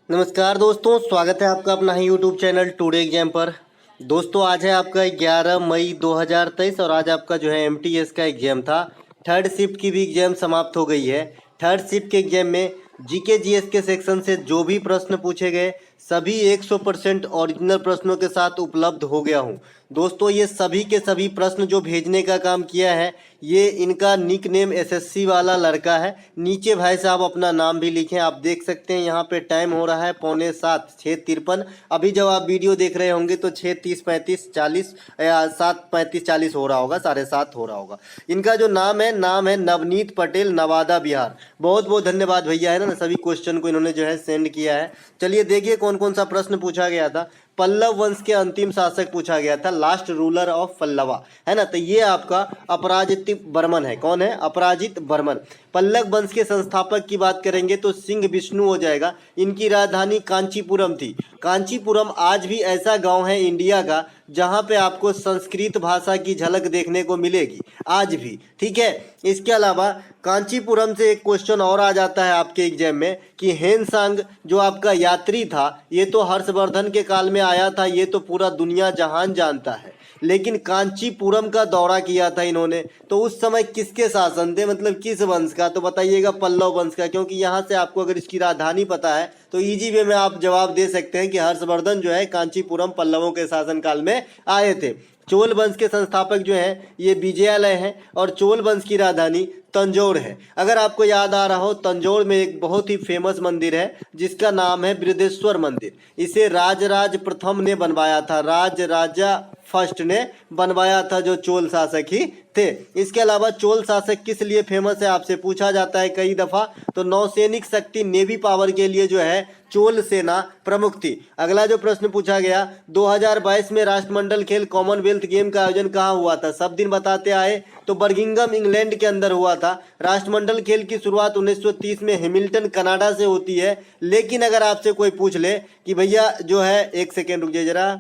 नमस्कार दोस्तों, स्वागत है आपका अपना ही यूट्यूब चैनल टुडे एग्जाम पर। दोस्तों आज है आपका 11 मई 2023 और आज आपका जो है एमटीएस का एग्जाम था। थर्ड शिफ्ट की भी एग्जाम समाप्त हो गई है। थर्ड शिफ्ट के एग्जाम में जीके जीएस के सेक्शन से जो भी प्रश्न पूछे गए सभी 100% ओरिजिनल प्रश्नों के साथ उपलब्ध हो गया हूँ। दोस्तों ये सभी के सभी प्रश्न जो भेजने का काम किया है ये इनका निक नेम एसएससी वाला लड़का है। नीचे भाई साहब अपना नाम भी लिखें। आप देख सकते हैं यहाँ पे टाइम हो रहा है 6:45 6:53। अभी जब आप वीडियो देख रहे होंगे तो 6:30 35 40 या 7:35 40 हो रहा होगा, 7:30 हो रहा होगा। इनका जो नाम है नवनीत पटेल, नवादा बिहार। बहुत बहुत धन्यवाद भैया, है ना, सभी क्वेश्चन को इन्होंने जो है सेंड किया है। चलिए देखिए कौन कौन सा प्रश्न पूछा गया था। पल्लव वंश के अंतिम शासक पूछा गया था, लास्ट रूलर ऑफ पल्लवा, है ना। तो ये आपका अपराजित बर्मन है। कौन है? अपराजित बर्मन। पल्लव वंश के संस्थापक की बात करेंगे तो सिंह विष्णु हो जाएगा। इनकी राजधानी कांचीपुरम थी। कांचीपुरम आज भी ऐसा गांव है इंडिया का जहां पे आपको संस्कृत भाषा की झलक देखने को मिलेगी आज भी, ठीक है। इसके अलावा कांचीपुरम से एक क्वेश्चन और आ जाता है आपके एग्जाम में कि हेनसांग जो आपका यात्री था ये तो हर्षवर्धन के काल में आया था, ये तो पूरा दुनिया जहान जानता है। लेकिन कांचीपुरम का दौरा किया था इन्होंने, तो उस समय किसके शासन थे, मतलब किस वंश का? तो बताइएगा पल्लव वंश का, क्योंकि यहाँ से आपको अगर इसकी राजधानी पता है तो इजी वे में आप जवाब दे सकते हैं कि हर्षवर्धन जो है कांचीपुरम पल्लवों के शासनकाल में आए थे। चोल वंश के संस्थापक जो हैं ये विजयालय हैं और चोल वंश की राजधानी तंजौर है। अगर आपको याद आ रहा हो तंजौर में एक बहुत ही फेमस मंदिर है जिसका नाम है बृहदेश्वर मंदिर। इसे राजराज प्रथम ने बनवाया था, राजा फर्स्ट ने बनवाया था, जो चोल शासक ही थे। इसके अलावा चोल शासक किस लिए फेमस है आपसे पूछा जाता है कई दफा, तो नौसैनिक शक्ति नेवी पावर के लिए जो है चोल सेना प्रमुख थी। अगला जो प्रश्न पूछा गया 2022 में राष्ट्रमंडल खेल कॉमनवेल्थ गेम का आयोजन कहाँ हुआ था? सब दिन बताते आए तो बर्मिंघम इंग्लैंड के अंदर हुआ था। राष्ट्रमंडल खेल की शुरुआत 1930 में हैमिल्टन कनाडा से होती है। लेकिन अगर आपसे कोई पूछ ले कि भैया जो है, एक सेकेंड रुक जाइए जरा,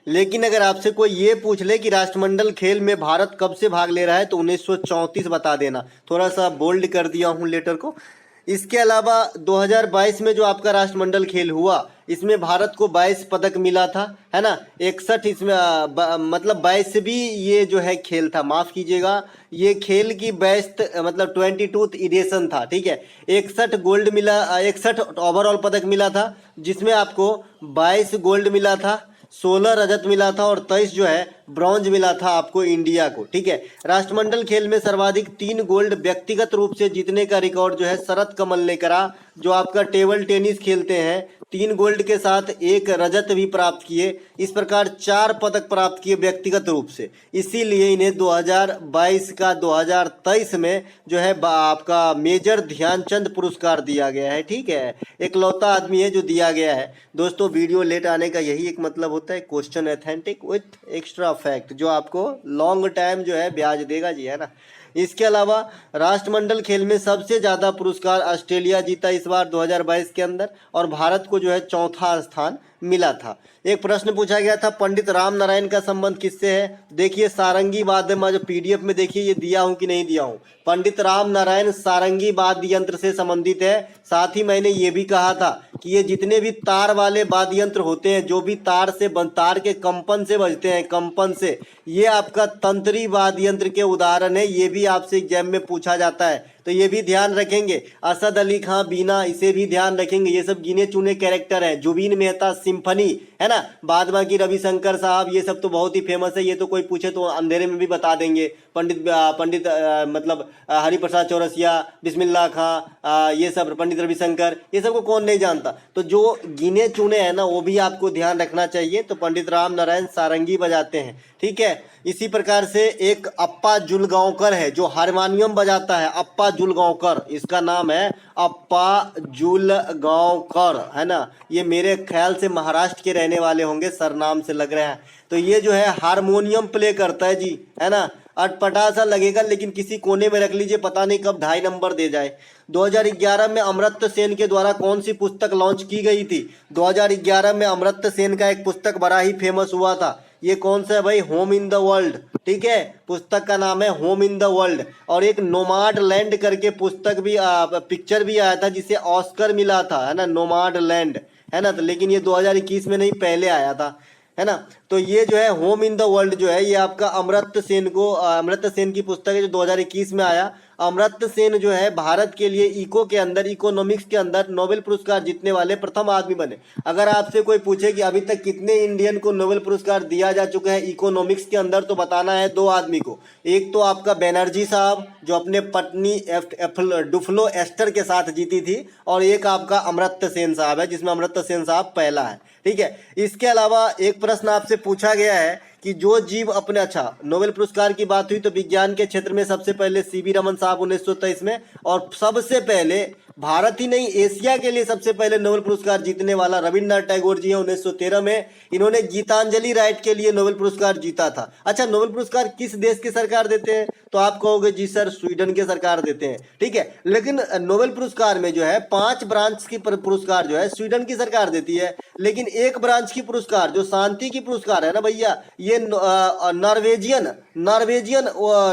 लेकिन अगर आपसे कोई ये पूछ ले कि राष्ट्रमंडल खेल में भारत कब से भाग ले रहा है तो 1934 बता देना। थोड़ा सा बोल्ड कर दिया हूँ लेटर को। इसके अलावा 2022 में जो आपका राष्ट्रमंडल खेल हुआ इसमें भारत को 22 पदक मिला था, है ना। 61 इसमें मतलब 22वीं ये जो है खेल था, माफ कीजिएगा, ये खेल की बेस्ट मतलब 22th एडिशन था, ठीक है। 61 गोल्ड मिला, 61 ओवरऑल पदक मिला था जिसमें आपको 22 गोल्ड मिला था, 16 रजत मिला था और 23 जो है ब्रॉन्ज मिला था आपको इंडिया को, ठीक है। राष्ट्रमंडल खेल में सर्वाधिक 3 गोल्ड व्यक्तिगत रूप से जीतने का रिकॉर्ड जो है शरत कमल ने करा, जो आपका टेबल टेनिस खेलते हैं। 3 गोल्ड के साथ 1 रजत भी प्राप्त किए। इस प्रकार 4 पदक प्राप्त किए व्यक्तिगत रूप से। इसीलिए इन्हें 2022 का 2023 में जो है आपका मेजर ध्यानचंद पुरस्कार दिया गया है, ठीक है। एकलौता आदमी है जो दिया गया है। दोस्तों वीडियो लेट आने का यही एक मतलब होता है, question authentic with extra fact, जो आपको लॉन्ग टाइम जो है ब्याज देगा जी, है ना। इसके अलावा राष्ट्रमंडल खेल में सबसे ज़्यादा पुरस्कार ऑस्ट्रेलिया जीता इस बार 2022 के अंदर, और भारत को जो है चौथा स्थान मिला था। एक प्रश्न पूछा गया था पंडित राम नारायण का संबंध किससे है? देखिए सारंगी वाद्य में जो पीडीएफ में देखिए ये दिया हूं कि नहीं दिया हूं। पंडित राम नारायण सारंगी वाद्य यंत्र से संबंधित है। साथ ही मैंने ये भी कहा था कि ये जितने भी तार वाले वाद्य यंत्र होते हैं, जो भी तार के कंपन से बजते हैं, कंपन से, ये आपका तंत्री वाद्य यंत्र के उदाहरण है। ये भी आपसे एग्जाम में पूछा जाता है, तो ये भी ध्यान रखेंगे। असद अली खां बीना, इसे भी ध्यान रखेंगे। ये सब गिने चुने कैरेक्टर हैं। जुबीन मेहता सिम्फनी, है ना, बाद बाकी रविशंकर साहब, ये सब तो बहुत ही फेमस है। ये तो कोई पूछे तो अंधेरे में भी बता देंगे। पंडित मतलब हरिप्रसाद चौरसिया, बिस्मिल्लाह खां, ये सब पंडित रविशंकर, ये सब को कौन नहीं जानता। तो जो गिने चुने हैं ना वो भी आपको ध्यान रखना चाहिए। तो पंडित राम नारायण सारंगी बजाते हैं, ठीक है। इसी प्रकार से एक अप्पा जुलगांवकर है जो हारमोनियम बजाता है। अप्पा जुलगांवकर, इसका नाम है अप्पा जुलगांवकर, है ना। ये मेरे ख्याल से महाराष्ट्र के रहने वाले होंगे, सरनाम से लग रहे हैं। तो ये जो है हारमोनियम प्ले करता है जी, है ना। अटपटा सा लगेगा लेकिन किसी कोने में रख लीजिए, पता नहीं कब 2.5 नंबर दे जाए। 2011 में अमर्त्य सेन के द्वारा कौन सी पुस्तक लॉन्च की गई थी? 2011 में अमर्त्य सेन का एक पुस्तक बड़ा ही फेमस हुआ था। ये कौन सा है भाई? Home in the world. ठीक है, पुस्तक का नाम है होम इन द वर्ल्ड। और एक नोमाड लैंड करके पुस्तक भी पिक्चर भी आया था जिसे ऑस्कर मिला था, है ना, नोमाड लैंड, है ना। तो लेकिन ये 2021 में नहीं, पहले आया था, है ना। तो ये जो है होम इन द वर्ल्ड जो है, ये आपका अमर्त्य सेन की पुस्तक है जो 2021 में आया। अमर्त्य सेन जो है भारत के लिए इकोनॉमिक्स के अंदर नोबेल पुरस्कार जीतने वाले प्रथम आदमी बने। अगर आपसे कोई पूछे कि अभी तक कितने इंडियन को नोबेल पुरस्कार दिया जा चुका है इकोनॉमिक्स के अंदर, तो बताना है 2 आदमी को। एक तो आपका बैनर्जी साहब जो अपने पत्नी डुफ्लो एस्टर के साथ जीती थी, और एक आपका अमर्त्य सेन साहब है जिसमें अमर्त्य सेन साहब पहला है। ठीक है, इसके अलावा एक प्रश्न आपसे पूछा गया है कि जो जीव अपने, अच्छा नोबेल पुरस्कार की बात हुई तो विज्ञान के क्षेत्र में सबसे पहले सीवी रमन साहब 1923 में, और सबसे पहले भारत ही नहीं एशिया के लिए सबसे पहले नोबेल पुरस्कार जीतने वाला रविन्द्रनाथ टैगोर जी हैं 1913 में। इन्होंने गीतांजलि राइट के लिए नोबेल पुरस्कार जीता था। अच्छा, नोबेल पुरस्कार किस देश की सरकार देते हैं? तो आप कहोगे जी सर स्वीडन के सरकार देते हैं। ठीक है, लेकिन नोबेल पुरस्कार में जो है 5 ब्रांच की पुरस्कार जो है स्वीडन की सरकार देती है, लेकिन एक ब्रांच की पुरस्कार जो शांति की पुरस्कार है ना भैया, ये नॉर्वेजियन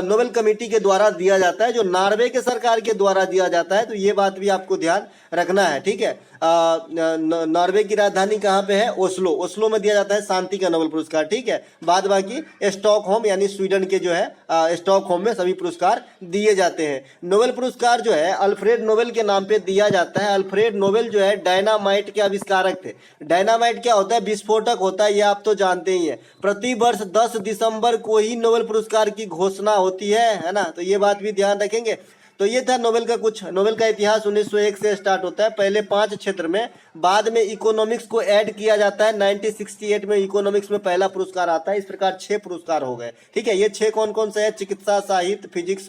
नोबेल कमेटी के द्वारा दिया जाता है, जो नॉर्वे के सरकार के द्वारा दिया जाता है। तो ये बात भी आपको ध्यान रखना है। ठीक है, नॉर्वे की राजधानी कहाँ पे है? ओस्लो में दिया जाता है शांति का नोबेल पुरस्कार। ठीक है, बाद बाकी स्टॉकहोम यानी स्वीडन के जो है स्टॉकहोम में सभी पुरस्कार दिए जाते हैं। नोबेल पुरस्कार जो है अल्फ्रेड नोबेल के नाम पे दिया जाता है। अल्फ्रेड नोबेल जो है डायनामाइट के आविष्कारक थे। डायनामाइट क्या होता है? विस्फोटक होता है, ये आप तो जानते ही हैं। प्रति वर्ष 10 दिसंबर को ही नोबेल पुरस्कार की घोषणा होती है ना। तो ये बात भी ध्यान रखेंगे। तो ये था नोबेल का कुछ। नोबेल का इतिहास 1901 से स्टार्ट होता है, पहले 5 क्षेत्र में, बाद में इकोनॉमिक्स को ऐड किया जाता है। 1968 में इकोनॉमिक्स में पहला पुरस्कार आता है। इस प्रकार 6 पुरस्कार हो गए। ठीक है, ये 6 कौन कौन से है? चिकित्सा, साहित्य, फिजिक्स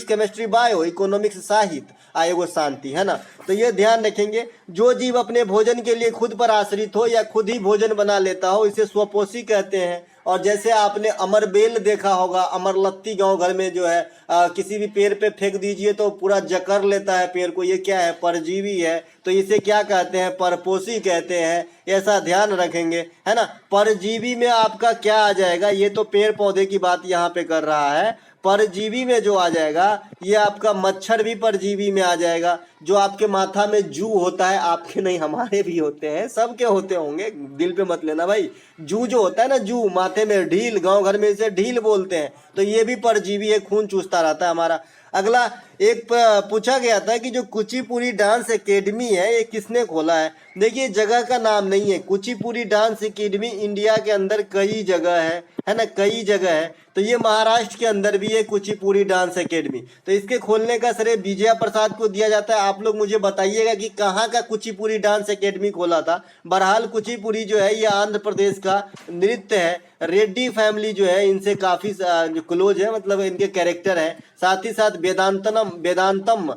केमिस्ट्री, बायो, इकोनॉमिक्स, साहित्य, एगो शांति, है ना। तो ये ध्यान रखेंगे। जो जीव अपने भोजन के लिए खुद पर आश्रित हो या खुद ही भोजन बना लेता हो, इसे स्वपोषी कहते हैं। और जैसे आपने अमरबेल देखा होगा, अमरलत्ती गांव घर में जो है किसी भी पेड़ पे फेंक दीजिए तो पूरा जकड़ लेता है पेड़ को, ये क्या है? परजीवी है। तो इसे क्या कहते हैं? परपोषी कहते हैं। ऐसा ध्यान रखेंगे, है ना। परजीवी में आपका क्या आ जाएगा? ये तो पेड़ पौधे की बात यहाँ पे कर रहा है। परजीवी में जो आ जाएगा, ये आपका मच्छर भी परजीवी में आ जाएगा। जो आपके माथा में जू होता है, आपके नहीं हमारे भी होते हैं, सबके होते होंगे, दिल पे मत लेना भाई। जू जो होता है ना, जू माथे में ढील, गांव घर में इसे ढील बोलते हैं। तो ये भी परजीवी है, खून चूसता रहता है हमारा। अगला एक पूछा गया था कि जो कुचिपुड़ी डांस एकेडमी है ये किसने खोला है? देखिए जगह का नाम नहीं है। कुचिपुड़ी डांस एकेडमी इंडिया के अंदर कई जगह है ना, कई जगह है। तो ये महाराष्ट्र के अंदर भी है कुचिपुड़ी डांस एकेडमी। तो इसके खोलने का श्रेय विजया प्रसाद को दिया जाता है। आप लोग मुझे बताइएगा कि कहाँ का कुचिपुड़ी डांस एकेडमी खोला था। बहरहाल कुचिपुड़ी जो है ये आंध्र प्रदेश का नृत्य है। रेड्डी फैमिली जो है इनसे काफी क्लोज है, मतलब इनके कैरेक्टर है। साथ ही साथ वेदांतम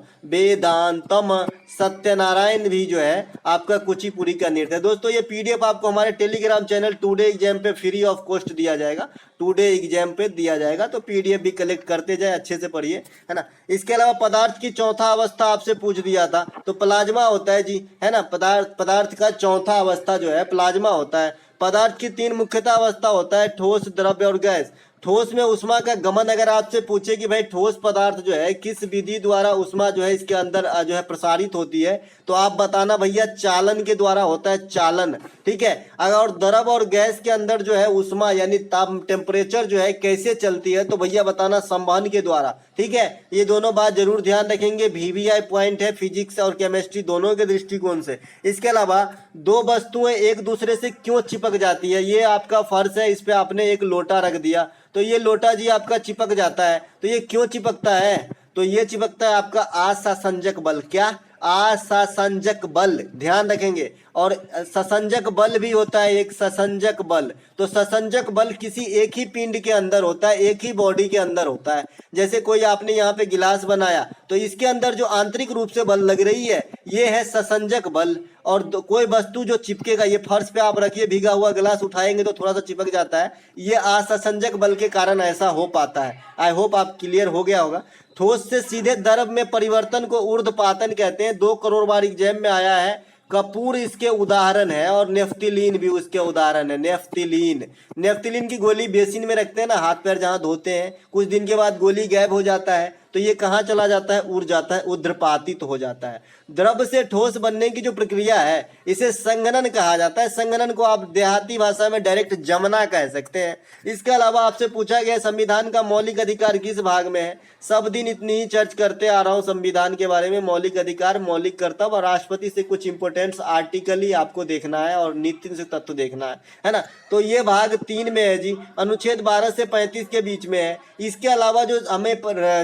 सत्यनारायण भी जो है आपका कुचिपुड़ी का नृत्य है। दोस्तों ये पीडीएफ आपको हमारे टेलीग्राम चैनल टुडे एग्जाम पे फ्री ऑफ कॉस्ट दिया जाएगा। टुडे एग्जाम पे दिया जाएगा, तो पीडीएफ भी कलेक्ट करते जाए, अच्छे से पढ़िए, है ना। इसके अलावा पदार्थ की चौथा अवस्था आपसे पूछ दिया था, तो प्लाज्मा होता है जी, है ना। पदार्थ का चौथा अवस्था जो है प्लाज्मा होता है। पदार्थ की 3 मुख्यतः अवस्था होता है, ठोस, द्रव्य और गैस। ठोस में उष्मा का गमन अगर आपसे पूछे कि भाई ठोस पदार्थ जो है किस विधि द्वारा उष्मा जो है इसके अंदर जो है प्रसारित होती है, तो आप बताना भैया चालन के द्वारा होता है, चालन। ठीक है, अगर द्रव और गैस के अंदर जो है उष्मा यानी ताप टेम्परेचर जो है कैसे चलती है, तो भैया बताना संवहन के द्वारा। ठीक है, ये दोनों बात जरूर ध्यान रखेंगे। वीवीआई पॉइंट है फिजिक्स और केमिस्ट्री दोनों के दृष्टिकोण से। इसके अलावा 2 वस्तुएं एक दूसरे से क्यों चिपक जाती है, ये आपका फर्श है, इस पे आपने एक लोटा रख दिया, तो ये लोटा जी आपका चिपक जाता है। तो ये क्यों चिपकता है? तो ये चिपकता है आपका आसंजक बल। क्या? आसंजक बल, ध्यान रखेंगे। और ससंजक बल भी होता है, एक ससंजक बल। तो ससंजक बल किसी एक ही पिंड के अंदर होता है, एक ही बॉडी के अंदर होता है। जैसे कोई आपने यहाँ पे गिलास बनाया, तो इसके अंदर जो आंतरिक रूप से बल लग रही है ये है ससंजक बल। और कोई वस्तु जो चिपकेगा, ये फर्श पे आप रखिए, भीगा हुआ गिलास उठाएंगे तो थोड़ा सा चिपक जाता है, ये असंजक बल के कारण ऐसा हो पाता है। आई होप आप क्लियर हो गया होगा। ठोस से सीधे द्रव में परिवर्तन को ऊर्ध्वपातन कहते हैं। 2 करोड़ बार एग्जाम में आया है। कपूर इसके उदाहरण है और नेफ्थिलीन भी उसके उदाहरण है। नेफ्थिलीन की गोली बेसिन में रखते हैं ना, हाथ पैर जहाँ धोते हैं, कुछ दिन के बाद गोली गायब हो जाता है तो ये कहाँ चला जाता है, उड़ जाता है, उद्रपातित हो जाता है। द्रव से ठोस बनने की जो प्रक्रिया है इसे संघनन कहा जाता है। संघनन को आप देहाती भाषा में डायरेक्ट जमना कह सकते हैं। इसके अलावा आपसे पूछा गया संविधान का मौलिक अधिकार किस भाग में है। सब दिन इतनी ही चर्च करते आ रहा हूँ संविधान के बारे में। मौलिक अधिकार, मौलिक कर्तव्य और राष्ट्रपति से कुछ इंपोर्टेंट आर्टिकल ही आपको देखना है और नीति से तत्व देखना है ना। तो ये भाग 3 में है जी, अनुच्छेद 12 से 35 के बीच में है। इसके अलावा जो हमें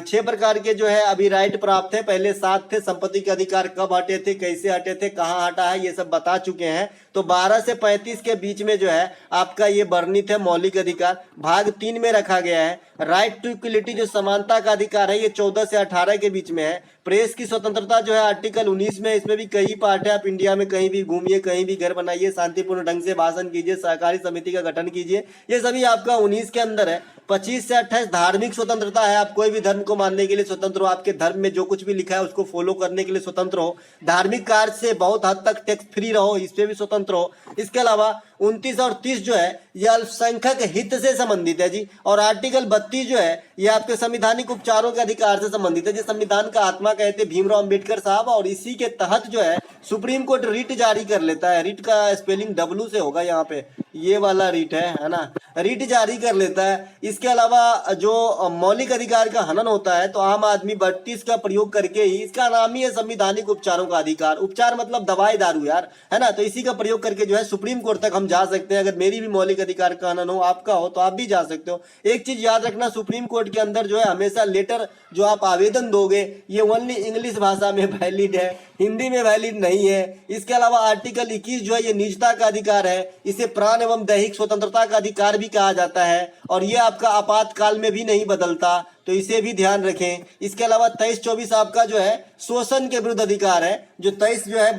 6 प्रकार के जो है अभी राइट प्राप्त है, पहले 7 थे। संपत्ति के अधिकार कब हटे थे, कैसे हटे थे, कहाँ हटा है, ये सब बता चुके हैं। तो 12 से 35 के बीच में जो है आपका ये वर्णित है मौलिक अधिकार। भाग 3 में रखा गया है राइट टू इक्वलिटी, जो समानता का अधिकार है, ये 14 से 18 के बीच में है। प्रेस की स्वतंत्रता जो है आर्टिकल 19 में, इसमें भी कई पार्ट है। आप इंडिया में कहीं भी घूमिए, कहीं भी घर बनाइए, शांतिपूर्ण ढंग से भाषण कीजिए, सहकारी समिति का गठन कीजिए, ये सभी आपका 19 के अंदर है। 25 से 28 धार्मिक स्वतंत्रता है, आप कोई भी धर्म को मानने के लिए स्वतंत्र हो, आपके धर्म में जो कुछ भी लिखा है उसको फॉलो करने के लिए स्वतंत्र हो। धार्मिक कार्य से बहुत हद तक टैक्स फ्री रहो, इस पे भी स्वतंत्र हो। इसके अलावा 29 और 30 जो है ये अल्पसंख्यक हित से संबंधित है जी। और आर्टिकल 32 जो है ये आपके संवैधानिक उपचारों के अधिकार से संबंधित है, जो संविधान का आत्मा कहते भीमराव अंबेडकर साहब। और इसी के तहत जो है सुप्रीम कोर्ट रिट जारी कर लेता है। रिट का स्पेलिंग W से होगा यहाँ पे, ये वाला रिट है ना, रिट जारी कर लेता है। इसके अलावा जो मौलिक अधिकार का हनन होता है तो आम आदमी 32 का प्रयोग करके ही, इसका नाम ही है संविधानिक उपचारों का अधिकार। उपचार मतलब दवाई दारू यार, है ना। तो इसी का प्रयोग करके जो है सुप्रीम कोर्ट तक हम जा सकते हैं। अगर मेरी भी मौलिक अधिकार का हनन हो, आपका हो, तो आप भी जा सकते हो। एक चीज याद रखना, सुप्रीम कोर्ट के अंदर जो है हमेशा लेटर जो आप आवेदन दोगे ये ओनली इंग्लिश भाषा में वैलिड है, हिंदी में वैलिड नहीं है। इसके अलावा आर्टिकल 21 जो है ये निजता का अधिकार है, इसे प्राण एवं दैहिक स्वतंत्रता का अधिकार भी कहा जाता है और ये आपका आपातकाल में भी नहीं बदलता, तो इसे भी ध्यान रखें। इसके अलावा 23-24 आपका जो है शोषण के विरुद्ध अधिकार है। जो 23 जो है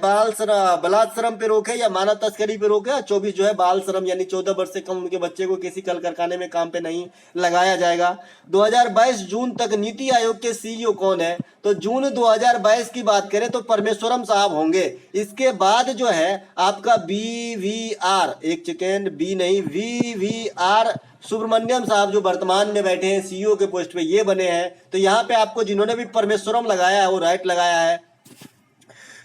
बलात्श्रम पे रोक है या मानव तस्करी पे रोक है, 24 जो है बाल श्रम यानी 14 वर्ष से कम उनके बच्चे को किसी कल कारखाने में काम पे नहीं लगाया जाएगा। 2022 जून तक नीति आयोग के सीईओ कौन है, तो जून 2022 की बात करें तो परमेश्वरम साहब होंगे। इसके बाद जो है आपका BVR, एक सेकेंड, बी नहीं, VVR सुब्रमण्यम साहब जो वर्तमान में बैठे हैं सीईओ के पोस्ट पे, ये बने हैं। तो यहाँ पे आपको जिन्होंने भी परमेश्वरम लगाया है वो राइट लगाया है।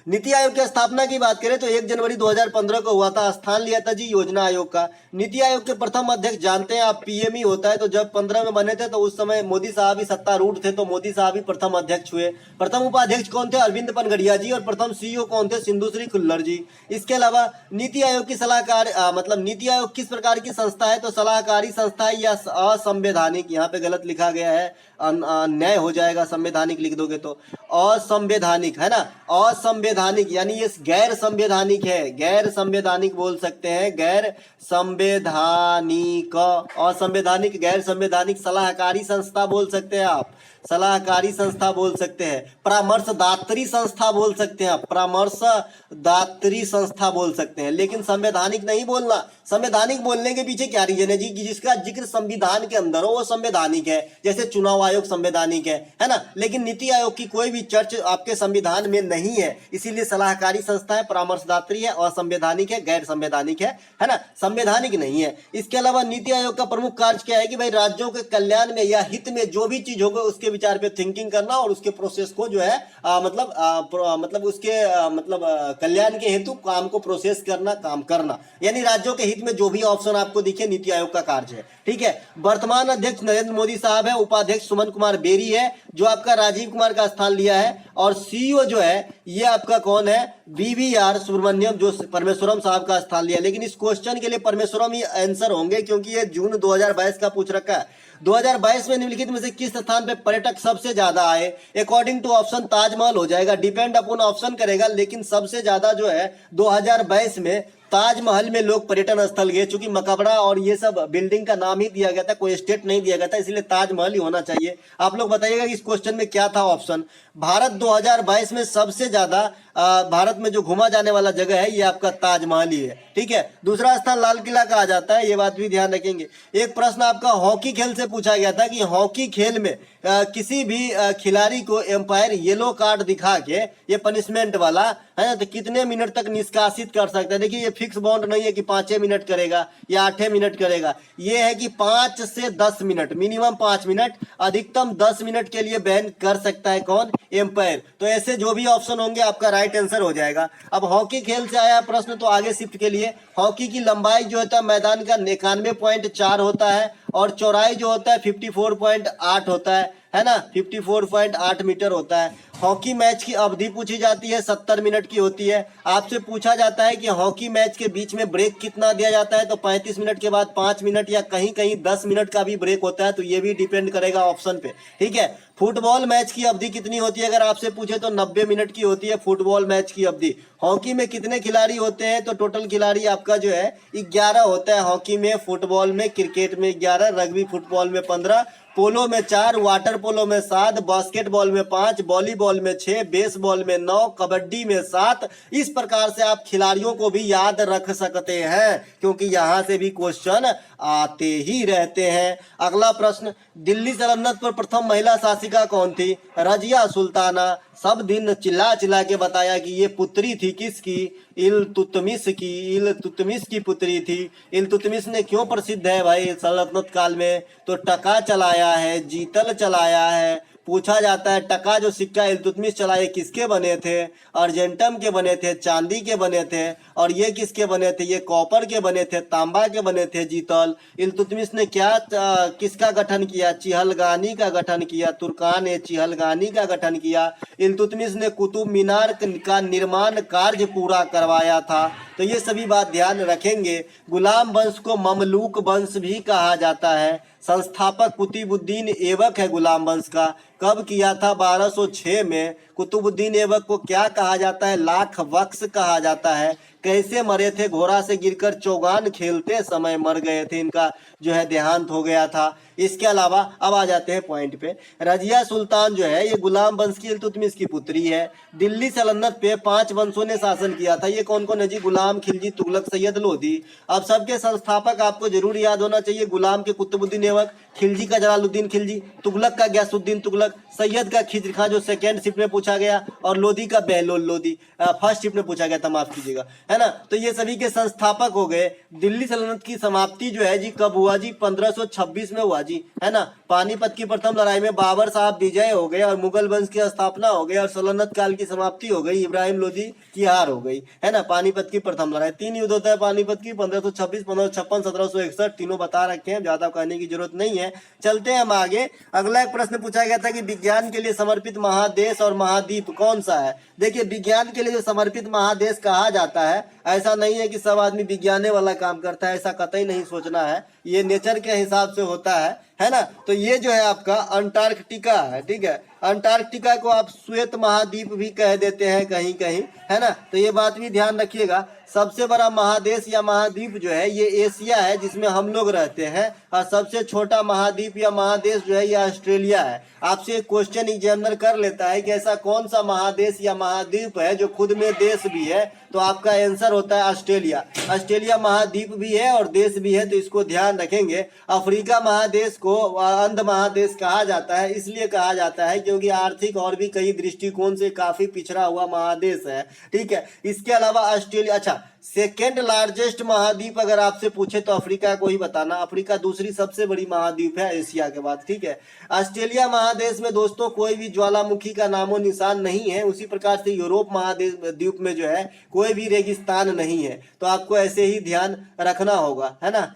नीति आयोग की स्थापना की बात करें तो 1 जनवरी 2015 को हुआ था। स्थान लिया था जी योजना आयोग का। नीति आयोग के प्रथम अध्यक्ष जानते हैं आप, PM ही होता है। तो जब 15 में बने थे तो उस समय मोदी साहब ही सत्तारूढ़ थे, तो मोदी साहब ही प्रथम अध्यक्ष हुए। प्रथम उपाध्यक्ष कौन थे, अरविंद पनगड़िया जी। और प्रथम सीईओ कौन थे, सिंधुश्री खुल्लर जी। इसके अलावा नीति आयोग की सलाहकार मतलब नीति आयोग किस प्रकार की संस्था है, तो सलाहकारी संस्था है या असंवैधानिक, यहाँ पे गलत लिखा गया है, न्याय हो जाएगा, संवैधानिक लिख दोगे तो असंवैधानिक, है ना। असंवैधानिक यानी ये गैर संवैधानिक है, गैर संवैधानिक बोल सकते हैं, गैर संवैधानिक, असंवैधानिक, गैर संवैधानिक। सलाहकारी संस्था बोल सकते हैं आप, सलाहकारी संस्था बोल सकते हैं। परामर्शदात्री संस्था बोल सकते हैं आप, परामर्शदात्री संस्था बोल सकते हैं, लेकिन संवैधानिक नहीं बोलना। संवैधानिक बोलने के पीछे क्या रीजन है जी, कि जिसका जिक्र संविधान के अंदर हो वो संवैधानिक है। जैसे चुनाव आयोग संवैधानिक है ना, लेकिन नीति आयोग की कोई भी चर्च आपके संविधान में नहीं है, इसीलिए सलाहकारी संस्था है, परामर्शदात्री है, असंवैधानिक है, गैर संवैधानिक है ना, संवैधानिक नहीं है। इसके अलावा नीति आयोग का प्रमुख कार्य क्या है कि भाई राज्यों के कल्याण में या हित में जो भी चीज होगा उसके विचार पे थिंकिंग करना और उसके प्रोसेस को जो है कल्याण के हेतु काम को प्रोसेस करना, काम करना, यानी राज्यों के हित में जो भी ऑप्शन आपको दिखे नीति आयोग का कार्य है। ठीक है, वर्तमान अध्यक्ष नरेंद्र मोदी साहब है, उपाध्यक्ष सुमन कुमार बेरी है जो आपका राजीव कुमार का स्थान लिया है, और सीईओ जो है ये आपका कौन है, BVR सुब्रमण्यम जो परमेश्वरम साहब का स्थान लिया। लेकिन इस क्वेश्चन के लिए परमेश्वरम ही आंसर होंगे क्योंकि ये जून 2022 का पूछ रखा है। 2022 में निम्नलिखित में से किस स्थान पे पर्यटक सबसे ज्यादा आए, अकॉर्डिंग टू ऑप्शन ताजमहल हो जाएगा, डिपेंड अपॉन ऑप्शन करेगा, लेकिन सबसे ज्यादा जो है 2022 में ताजमहल में लोग पर्यटन स्थल गए। चूंकि मकबरा और ये सब बिल्डिंग का नाम ही दिया गया था, कोई स्टेट नहीं दिया गया था, इसलिए ताजमहल ही होना चाहिए। आप लोग बताइएगा कि इस क्वेश्चन में क्या था ऑप्शन। भारत 2022 में सबसे ज्यादा भारत में जो घूमा जाने वाला जगह है ये आपका ताजमहल ही है। ठीक है, दूसरा स्थान लाल किला का आ जाता है, ये बात भी ध्यान रखेंगे। एक प्रश्न आपका हॉकी खेल से पूछा गया था कि हॉकी खेल में किसी भी खिलाड़ी को एम्पायर येलो कार्ड दिखा के, ये पनिशमेंट वाला है ना। तो कितने मिनट तक निष्कासित कर सकता है। देखिए ये फिक्स बाउंड नहीं है कि 5 मिनट करेगा या 8 मिनट करेगा, ये है कि 5 से 10 मिनट, मिनिमम 5 मिनट, अधिकतम 10 मिनट के लिए बैन कर सकता है कौन, एम्पायर। तो ऐसे जो भी ऑप्शन होंगे आपका राइट आंसर हो जाएगा। अब हॉकी खेल से आया प्रश्न, तो आगे शिफ्ट के लिए हॉकी की लंबाई जो होता है मैदान का 91.4 होता है और चौड़ाई जो होता है 54.8 होता है ना, 54.8 मीटर होता है। हॉकी मैच की अवधि पूछी जाती है 70 मिनट की होती है। आपसे पूछा जाता है कि हॉकी मैच के बीच में ब्रेक कितना दिया जाता है, तो 35 मिनट के बाद 5 मिनट या कहीं कहीं 10 मिनट का भी ब्रेक होता है, तो ये भी डिपेंड करेगा ऑप्शन पे, ठीक है। फुटबॉल मैच की अवधि कितनी होती है अगर आपसे पूछे तो 90 मिनट की होती है फुटबॉल मैच की अवधि। हॉकी में कितने खिलाड़ी होते हैं, तो टोटल खिलाड़ी आपका जो है 11 होता है हॉकी में, फुटबॉल में, क्रिकेट में 11, रग्बी फुटबॉल में 15, पोलो में 4, वाटर पोलो में 7, बास्केटबॉल में 5, वॉलीबॉल में 6, बेसबॉल में 9, कबड्डी में 7। इस प्रकार से आप खिलाड़ियों को भी याद रख सकते हैं क्योंकि यहाँ से भी क्वेश्चन आते ही रहते हैं। अगला प्रश्न, दिल्ली सल्तनत पर प्रथम महिला शासिका कौन थी? रजिया सुल्ताना। सब दिन चिल्ला चिल्ला के बताया कि ये पुत्री थी किसकी? इल्तुतमिश की। इल्तुतमिश की पुत्री थी। इल्तुतमिश ने क्यों प्रसिद्ध है भाई सल्तनत काल में? तो टका चलाया है, जीतल चलाया है। पूछा जाता है टका जो सिक्का इल्तुतमिश चलाए किसके बने थे? अर्जेंटम के बने थे, चांदी के बने थे। और ये किसके बने थे? ये कॉपर के बने थे, तांबा के बने थे, जीतल। इल्तुतमिश ने क्या किसका गठन किया? चिहलगानी का गठन किया। तुर्कान ने चिहलगानी का गठन किया। इल्तुतमिश ने कुतुब मीनार का निर्माण कार्य पूरा करवाया था। तो ये सभी बात ध्यान रखेंगे। गुलाम वंश को ममलूक वंश भी कहा जाता है। संस्थापक कुतुबुद्दीन ऐबक है गुलाम वंश का। कब किया था? 1206 में। कुतुबुद्दीन ऐबक को क्या कहा जाता है? लाख बख्श कहा जाता है। कैसे मरे थे? घोड़ा से गिरकर चौगान खेलते समय मर गए थे, इनका जो है देहांत हो गया था। इसके अलावा अब आ जाते हैं पॉइंट पे। रजिया सुल्तान जो है ये गुलाम वंश की इल्तुतमिश की पुत्री है। दिल्ली सल्तनत पे 5 वंशों ने शासन किया था। ये कौन कौन है जी? गुलाम, खिलजी, तुगलक, सैयद, लोधी। अब सबके संस्थापक आपको जरूर याद होना चाहिए। गुलाम के कुतुबुद्दीन ऐबक, खिलजी का जलालुद्दीन खिलजी, तुगलक का गयासुद्दीन तुगलक, सैयद का खिज्र खां जो सेकेंड शिफ्ट में पूछा गया, और लोधी का बहलोल लोधी फर्स्ट शिफ्ट में पूछा गया था, माफ कीजिएगा, है ना। तो ये सभी के संस्थापक हो गए। दिल्ली सल्तनत की समाप्ति जो है जी कब हुआ जी? 1526 में हुआ जी, है ना। पानीपत की प्रथम लड़ाई में बाबर साहब विजय हो गए और मुगल वंश की स्थापना हो गई और सल्तनत काल की समाप्ति हो गई। इब्राहिम लोधी की हार हो गई, है ना। पानीपत की प्रथम लड़ाई, 3 युद्ध होता है पानीपत की, 1526, 1556, 1761, तीनों बता रखे हैं, ज्यादा कहने की जरूरत नहीं है। चलते हैं हम आगे। अगला एक प्रश्न पूछा गया था कि विज्ञान के लिए समर्पित महादेश और महाद्वीप कौन सा है? देखिए विज्ञान के लिए जो समर्पित महादेश कहा जाता है, ऐसा नहीं है कि सब आदमी विज्ञाने वाला काम करता है, ऐसा कतई नहीं सोचना है। ये नेचर के हिसाब से होता है ना। तो ये जो है आपका अंटार्कटिका है, ठीक है। अंटार्कटिका को आप श्वेत महाद्वीप भी कह देते हैं कहीं कहीं, है ना। तो ये बात भी ध्यान रखिएगा। सबसे बड़ा महादेश या महाद्वीप जो है ये एशिया है जिसमें हम लोग रहते हैं, और सबसे छोटा महाद्वीप या महादेश जो है ये ऑस्ट्रेलिया है। आपसे एक क्वेश्चन एग्जामिनर कर लेता है कि ऐसा कौन सा महादेश या महाद्वीप है जो खुद में देश भी है, तो आपका आंसर होता है ऑस्ट्रेलिया। ऑस्ट्रेलिया महाद्वीप भी है और देश भी है, तो इसको ध्यान रखेंगे। अफ्रीका महादेश को अंध महादेश कहा जाता है, इसलिए कहा जाता है क्योंकि आर्थिक और भी कई दृष्टिकोण से काफी पिछड़ा हुआ महादेश है, ठीक है। इसके अलावा ऑस्ट्रेलिया, अच्छा सेकेंड लार्जेस्ट महाद्वीप अगर आपसे पूछे तो अफ्रीका को ही बताना। अफ्रीका दूसरी सबसे बड़ी महाद्वीप है एशिया के बाद, ठीक है। ऑस्ट्रेलिया महादेश में दोस्तों कोई भी ज्वालामुखी का नामो निशान नहीं है। उसी प्रकार से यूरोप महादेश द्वीप में जो है कोई भी रेगिस्तान नहीं है, तो आपको ऐसे ही ध्यान रखना होगा, है ना।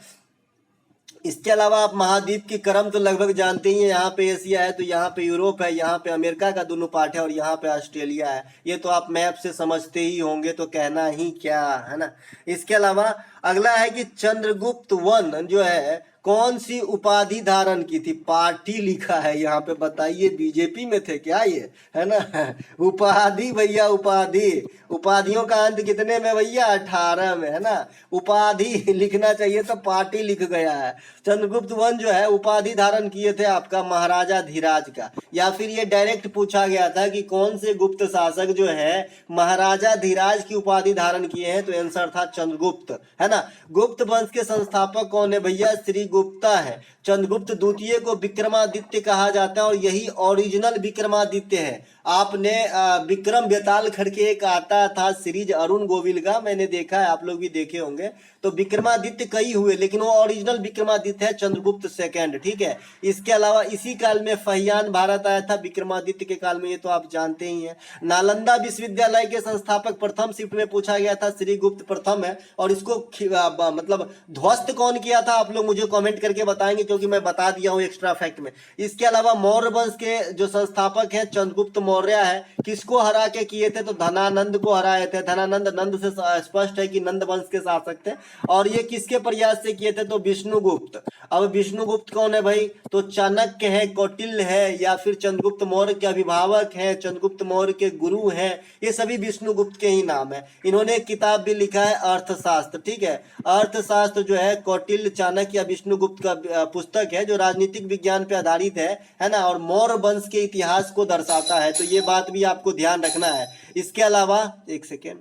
इसके अलावा आप महाद्वीप की क्रम तो लगभग जानते ही हैं। यहाँ पे एशिया है तो यहाँ पे यूरोप है, यहाँ पे अमेरिका का दोनों पार्ट है और यहाँ पे ऑस्ट्रेलिया है। ये तो आप मैप से समझते ही होंगे, तो कहना ही क्या, है ना। इसके अलावा अगला है कि चंद्रगुप्त वन जो है कौन सी उपाधि धारण की थी? पार्टी लिखा है यहाँ पे, बताइए बीजेपी में थे क्या ये, है ना। उपाधि भैया, उपाधि। उपाधियों का अंत कितने में भैया? 18 में, है ना। उपाधि लिखना चाहिए तो पार्टी लिख गया है। चंद्रगुप्त वन जो है उपाधि धारण किए थे आपका महाराजा धीराज का, या फिर ये डायरेक्ट पूछा गया था कि कौन से गुप्त शासक जो है महाराजा धीराज की उपाधि धारण किए हैं, तो आंसर था चंद्रगुप्त, है ना। गुप्त वंश के संस्थापक कौन है भैया? श्री गुप्ता है। चंद्रगुप्त द्वितीय को विक्रमादित्य कहा जाता है और यही ओरिजिनल विक्रमादित्य है। आपने विक्रम बेताल करके एक आता था सीरीज अरुण गोविल का, मैंने देखा है, आप लोग भी देखे होंगे। तो विक्रमादित्य कई हुए लेकिन वो ओरिजिनल विक्रमादित्य है चंद्रगुप्त सेकंड, ठीक है। इसके अलावा इसी काल में फहियान भारत आया था विक्रमादित्य के काल में, ये तो आप जानते ही हैं। नालंदा विश्वविद्यालय के संस्थापक प्रथम शिफ्ट में पूछा गया था श्रीगुप्त प्रथम है। और इसको मतलब ध्वस्त कौन किया था आप लोग मुझे कमेंट करके बताएंगे, क्योंकि मैं बता दिया हूँ एक्स्ट्रा फैक्ट में। इसके अलावा मौर्य वंश के जो संस्थापक है चंद्रगुप्त मौर्य है। किसको हरा के किए थे? तो धनानंद को हराए थे। धनानंद, नंद से स्पष्ट है कि नंद वंश के शासक थे। और ये किसके प्रयास से किए थे? तो विष्णुगुप्त। अब विष्णुगुप्त कौन है भाई? तो चाणक्य है, कौटिल्य है, या फिर चंद्रगुप्त मौर्य के अभिभावक हैं, चंद्रगुप्त मौर्य के गुरु हैं, ये सभी विष्णुगुप्त के ही नाम है। इन्होंने एक किताब भी लिखा है अर्थशास्त्र, ठीक है। अर्थशास्त्र जो है कौटिल्य, चाणक्य या विष्णुगुप्त का पुस्तक है जो राजनीतिक विज्ञान पे आधारित है ना, और मौर्य वंश के इतिहास को दर्शाता है। तो ये बात भी आपको ध्यान रखना है। इसके अलावा एक सेकेंड,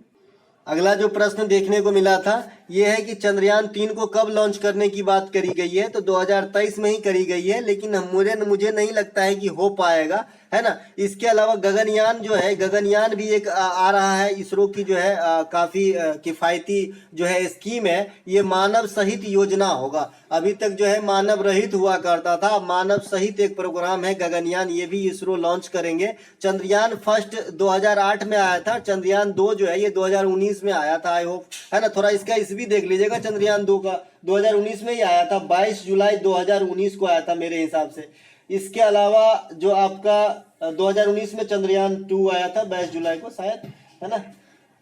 अगला जो प्रश्न देखने को मिला था ये है कि चंद्रयान 3 को कब लॉन्च करने की बात करी गई है? तो 2023 में ही करी गई है, लेकिन मुझे नहीं लगता है कि हो पाएगा, है ना। इसके अलावा गगनयान जो है, गगनयान भी एक आ रहा है इसरो की, जो है काफी किफायती जो है स्कीम है। ये मानव सहित योजना होगा। अभी तक जो है मानव रहित हुआ करता था, मानव सहित एक प्रोग्राम है गगनयान, ये भी इसरो लॉन्च करेंगे। चंद्रयान फर्स्ट 2008 में आया था, चंद्रयान 2 जो है ये 2019 में आया था, आई होप, है ना। थोड़ा इसका इस भी देख लीजिएगा, चंद्रयान 2 का 2019 में ही आया था, 22 जुलाई 2019 को आया था मेरे हिसाब से। इसके अलावा जो आपका 2019 में चंद्रयान 2 आया था 22 जुलाई को शायद, है ना।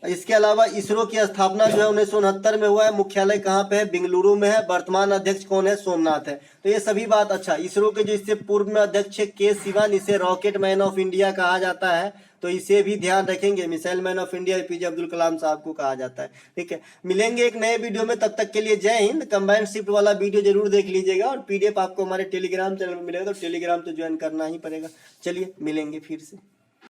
इसके अलावा इसरो की स्थापना जो है 1969 में हुआ है। मुख्यालय कहाँ पे है? बेंगलुरु में है। वर्तमान अध्यक्ष कौन है? सोमनाथ है। तो ये सभी बात अच्छा। इसरो के जो इससे पूर्व में अध्यक्ष है के सिवन, इसे रॉकेट मैन ऑफ इंडिया कहा जाता है, तो इसे भी ध्यान रखेंगे। Missile man of India APJ Abdul Kalam साहब को कहा जाता है, ठीक है। मिलेंगे एक नए वीडियो में, तब तक के लिए जय हिंद। कंबाइंड शिफ्ट वाला वीडियो जरूर देख लीजिएगा और पीडीएफ आपको हमारे टेलीग्राम चैनल में मिलेगा, तो टेलीग्राम तो ज्वाइन करना ही पड़ेगा। चलिए मिलेंगे फिर से।